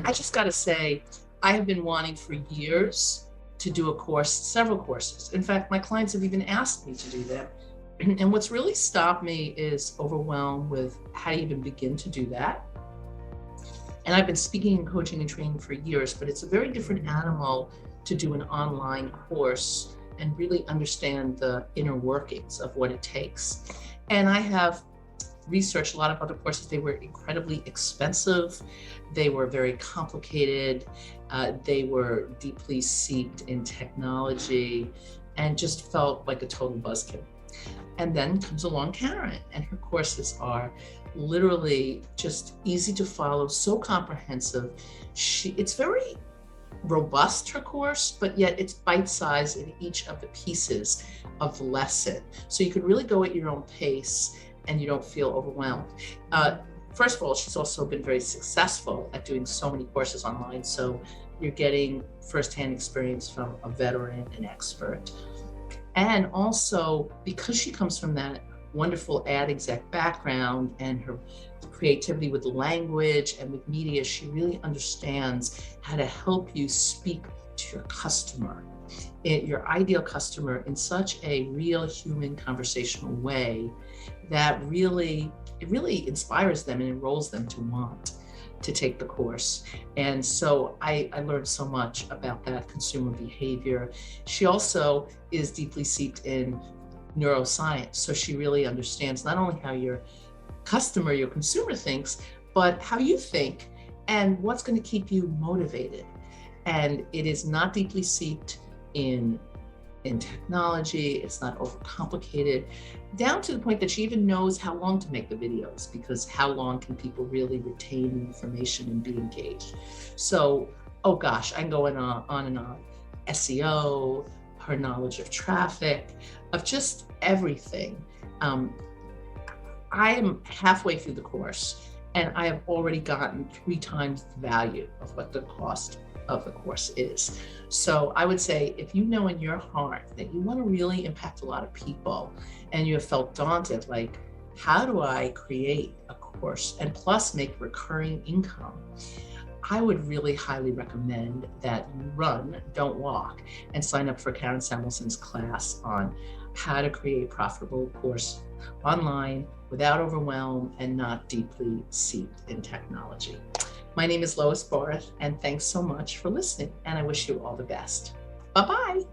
I just got to say, I have been wanting for years to do a course, several courses. In fact, my clients have even asked me to do that. And what's really stopped me is overwhelmed with how to even begin to do that. And I've been speaking and coaching and training for years, but it's a very different animal to do an online course and really understand the inner workings of what it takes. And I have researched a lot of other courses. They were incredibly expensive. They were very complicated. They were deeply seeped in technology and just felt like a total buzzkill. And then comes along Karen, and her courses are literally just easy to follow, so comprehensive. It's very robust, her course, but yet it's bite-sized in each of the pieces of the lesson. So you could really go at your own pace and you don't feel overwhelmed. First of all, she's also been very successful at doing so many courses online. So you're getting firsthand experience from a veteran, an expert. And also, because she comes from that wonderful ad exec background and her creativity with language and with media, she really understands how to help you speak to your customer, your ideal customer, in such a real human conversational way that it really inspires them and enrolls them to want to take the course. And so I learned so much about that consumer behavior. She also is deeply steeped in neuroscience. So she really understands not only how your customer, your consumer thinks, but how you think and what's going to keep you motivated. And it is not deeply seeped in technology. It's not overcomplicated, down to the point that she even knows how long to make the videos, because how long can people really retain the information and be engaged? So, oh gosh, I'm going on and on. SEO, her knowledge of traffic, of just everything. I am halfway through the course and I have already gotten 3 times the value of what the cost of the course is. So I would say, if you know in your heart that you want to really impact a lot of people and you have felt daunted, like, how do I create a course and plus make recurring income? I would really highly recommend that you run, don't walk, and sign up for Karen Salmanson's class on how to create a profitable course online without overwhelm and not deeply seeped in technology. My name is Lois Barth, and thanks so much for listening, and I wish you all the best. Bye-bye.